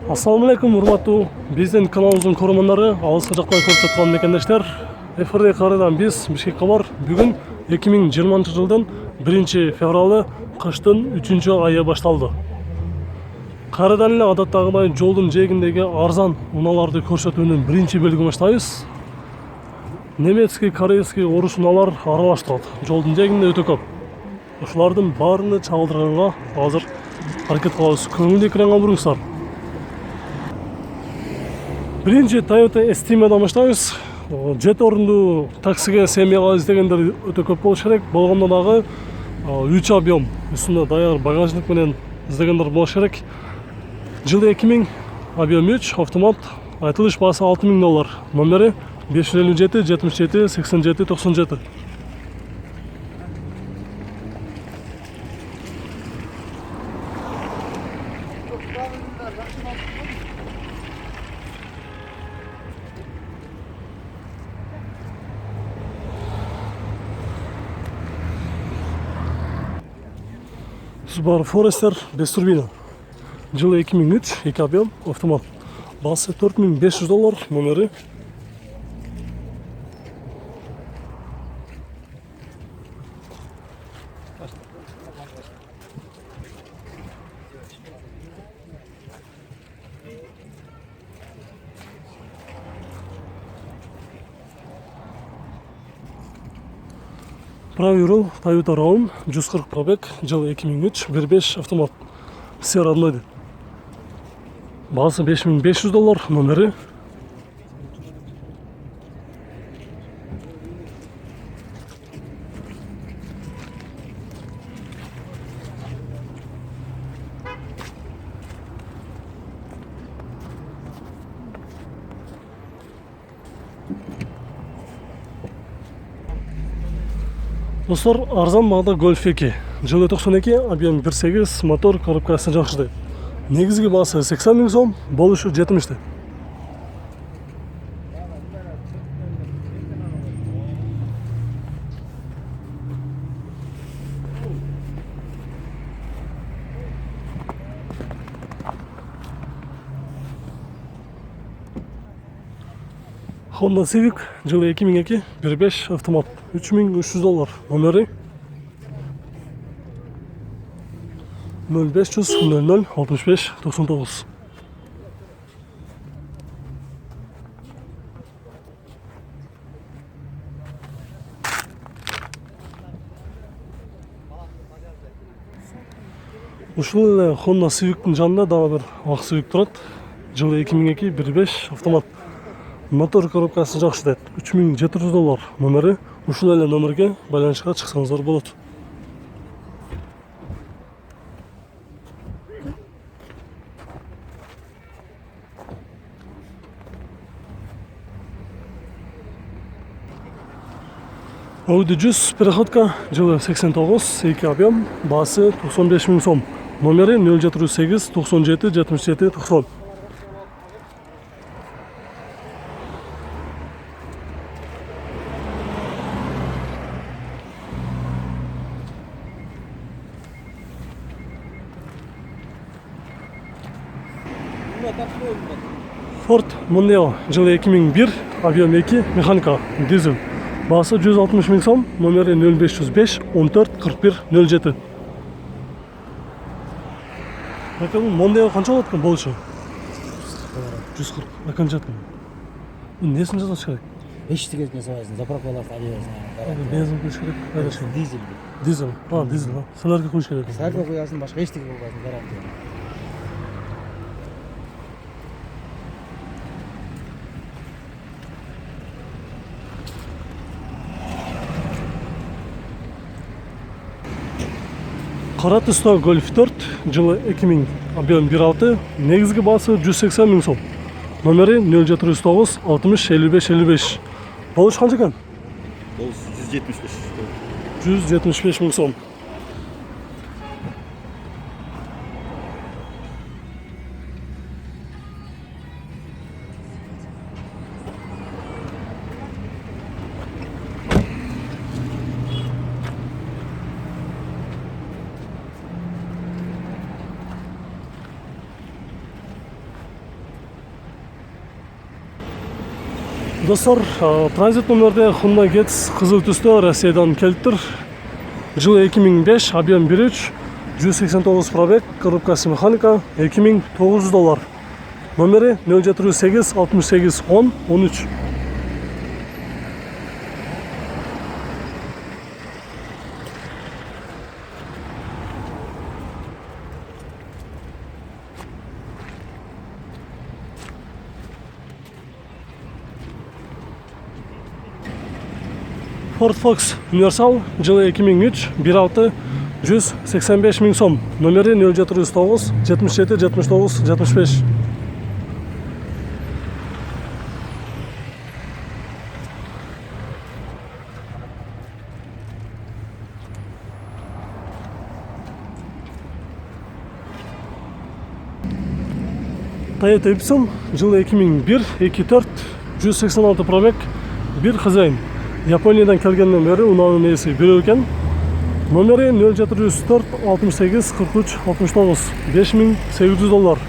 Assalamu alaikum, урматтуу биздин каналыбыздын көрөрмөндөрү, алыска жактан көрүп жаткан мекендештер. Эфирде кайрадан биз Бишкек кабар. Бүгүн 2020 жылдын 1-февралы кыштын 3-айы башталды. Кайрадан эле адаттагыдай жолдун жээгиндеги арзан унааларды көрсөтүүнүн биринчи бөлүгүн баштайбыз. Немецкий, корейский, орус унаалар аралаш турат. Жолдун жээгинде өтө көп. Ушулардын баарыны чагылдырганга азыр аракет кылабыз. Көңүлдүү экранга буруңуздар. Биринчи Toyota Estima'дан баштайбыз. 7 орундуу таксиге семьяга издегендер өтө көп болуш керек. Болгондо дагы 3 объем үстүндө даяр багажник менен издегендер болуш керек. Жылы 2000, объем 3, автомат, айтылыш баасы $6000. Номери 557 77 87 97. Subaru Forester 5 турбина. Жылы 2003, 2 объем, автомат. Баасы $4500, номери. Правый руль Toyota Raum 140 пробег, жылы 2003, 1.5 автомат. Все родной. Баасы $5500, номери. Достор, арзан бағда Golf 2. Жылы 92, объем 1.8, мотор коробкасы жакшы. Негизги баасы 80 000 сом, болушу 70. Honda Civic, жылы 2002, 1.5 автомат, $3300, номери 0500 00 65 99. Ушул эле Honda Civic'тин жанында дагы бир ак Civic турат. Жылы 2002, 1.5 автомат. Мотор коробкасы жакшы дейт. $3700, номери. Ушул эле номерге байланышка чыксаңыздар болот. Audi 100 переходка, жылы 89, 2 объем, баасы 95 000 сом. Номери 078 97 77 90. Ford Mondeo, жылы 2001, объем 2, механика, дизель. Баасы 160 000 сом, номери 0505 14 41 07. Bakın Mondeo kança болот экен болушу? 140. Окончательно. Несин жасаш керек? Эчтеге жасабайсың, заправкаларды алып Бензин куюш керек. дизель. Дизель. Дизель. Солярка куюш керек. Солярка куясың, башка эчтеге болбайсың, гарантия. Кара түстө Golf 4, жылы 2000, объем 1.6, негизги баасы 180 000 сом. Номери 0709 60 55 55. Болуш канча экен? Ол 175. 175 000 сом. Достор, транзит номерде Hyundai Getz кызыл түстө Россиядан келиптир. Жылы 2005, объем 1.3, 189 пробег, коробкасы механика, $2900. Номери 078 68 10 13. Ford Focus Universal, жылы 2003, 1.6, 185 000 сом. Номери 0709 77 79 75. Toyota Epson, жылы 2001, 2.4, 186 пробег, bir хозяин. Япониядан келгенден бері унаанын ээси бирөө экен. Номери 0704 68 43 69, $5800.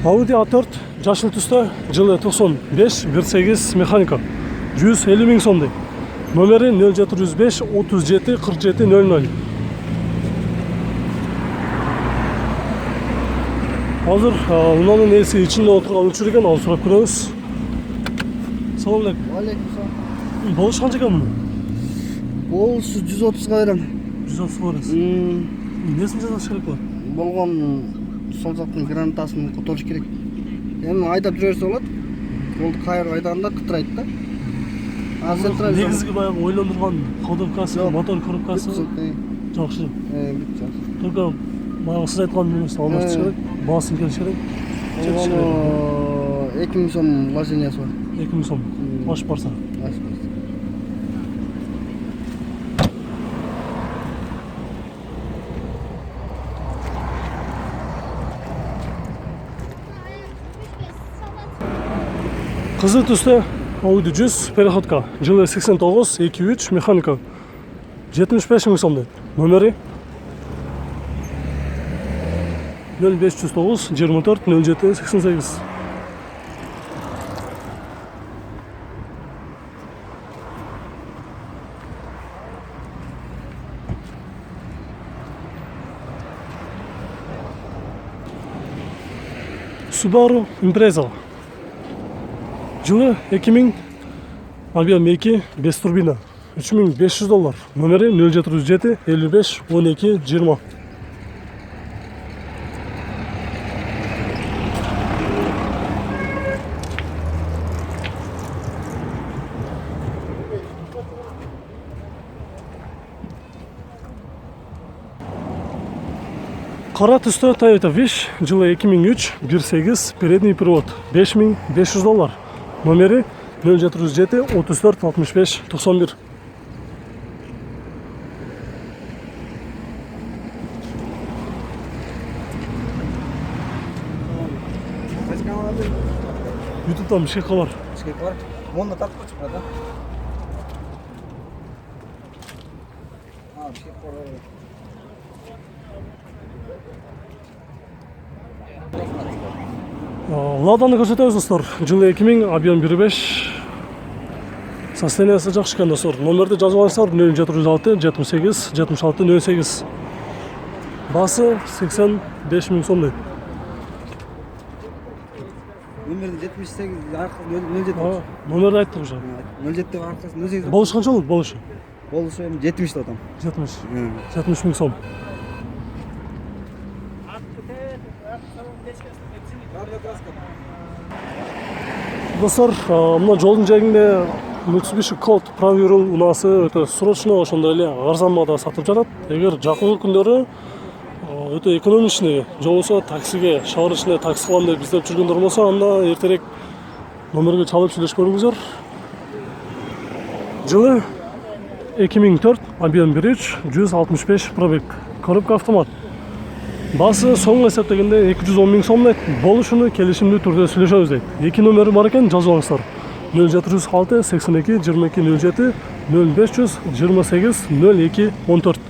Audi A4 жашыл түстө, жылы 95, 1.8 механика, 150 000 сомдой. Номери 0705 37 47 00. Азыр унаанын ээси ичинде отурган учур экен, ал сурап көрөбүз. Салам алейкум. Алейкум. Болуш канча экен муну? Болушу 130га берем. 130 бересиз. Несин жасаш керек болот? Болгон сол жактын гранатасын которуш керек. Эми айдап жүрөрсө болот. Жолду кайрып айдаганда кытырайт да. Негизги баягы ойлондурган ходовкасы, мотор коробкасы жакшы. Только баягы сиз айткан эмес, алмаштырыш керек, баасын келиш керек. 2000 сом вложениясы бар. 2000 сом. Ашып барса. Кызыл түстө Audi 100 переходка, жылы 89, 2.3 механика, 75 000 сом дейт. Номери 0509 24 07 88. Subaru Impreza. Жылы 2000, объем 2, без турбина, $3500. Номери 0707 55 12 20. Кара түстө Toyota Wish, жылы 2003, 1.8, передний привод, $5500. Номери 0707 34 65 91. YouTube'dan bir şey var. Şey var. Onu tak koç burada. Ha, bir şey var. Ладаны көрсөтөбүз достор. Жылы 2000, объем 1.5. Состояниясы жакшы экен достор. Номерди жазып алыңыздар 0706 78 76 08. Басы 85 000 сом дейт. Номерди 78 07. Номерди айттык уже. 07 деп аркасын 08. Болуш канча болот болушу? Болушу эми 70 да там. 70 000 сом. Достор, мына жолдун жээгинде Mitsubishi Colt правый руль унаасы өтө срочно, ошондой эле арзан маада сатып жатат. Эгер жакын күндөрү өтө экономичный, же болбосо таксиге, шаар ичинде такси кылам деп издеп жүргөндөр болсо, анда эртерээк номерге чалып сүйлөшүп көрүңүздөр. Жылы 2004, объем 1.3, 165 пробег, коробка автомат. Басы соңғы эсептегенде 210 000 сом дейт. Болушуну келишимдүү түрдө сүйлөшөбүз дейт. 2 номери бар экен, жазып алыңыздар. 0706 82 22 07 0500 28 02 14.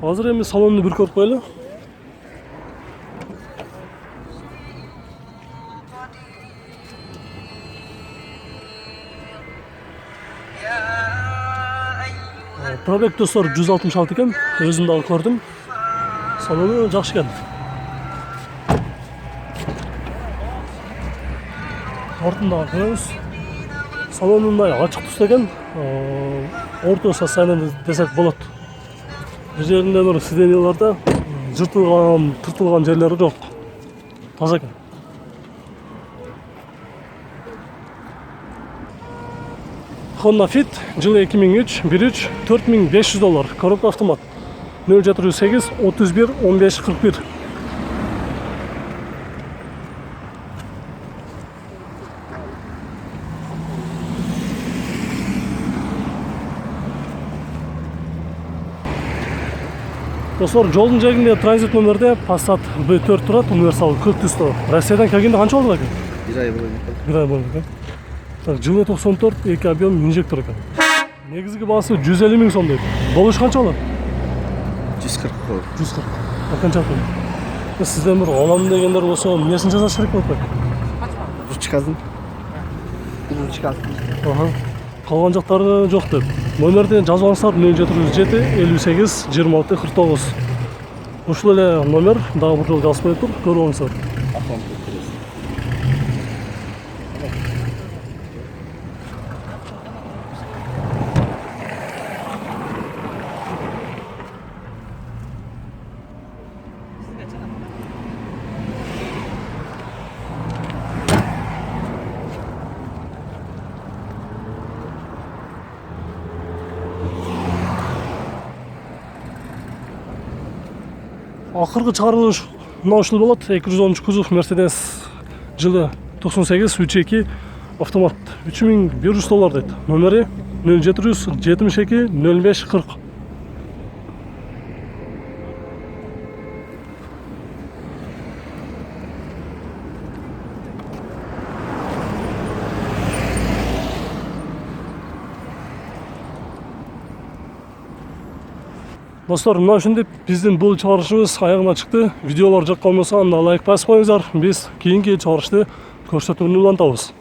Азыр эми салонду bir көрүп коелу. Пробег достор 166 экен. Өзүм дагы көрдүм. Салону жакшы экен. Артында көрөбүз. Салон мындай ачык түстө экен. Орто состояние десек болот. Бир жеринде бир сиденьяларда жыртылган, тыртылган жерлери жок. Таза экен. Honda Fit жылы 2003, 1.3, $4500. Коробка автомат. 0708 31 15 41. Достор, жолдун жээгинде транзит номерде Passat B4 турат, универсал көк түстө. Россиядан келгенде канча болду экен? 1 ай болду. 1 ай болду экен. Так, жылы 94, 2 объем инжектор экен. Негизги баасы 150 000 сом дейт. Болуш канча болот? 140 болду. 140. Канча болот? Сизден бир алам дегендер болсо, эмнесин жасаш керек болот беле? Ручкасын. Аха. Калган жактары жок деп. Номерди жазып алсаңыздар 0707 58 26 49. Ушул эле номер дагы бир жолу жазып коюп тур, көрүп алыңыздар. Акыркы чыгарылыш мына ушул болот. 210 кузов Mercedes жылы 98 3.2 автомат. $3100 дейт. Номери 0772 05 40. Достор, мына ушинтип биздин бул чыгарышыбыз аягына чыкты. Видеолор жаккан болсо анда лайк басып коюңуздар. Биз кийинки чыгарышты көрсөтүүнү улантабыз.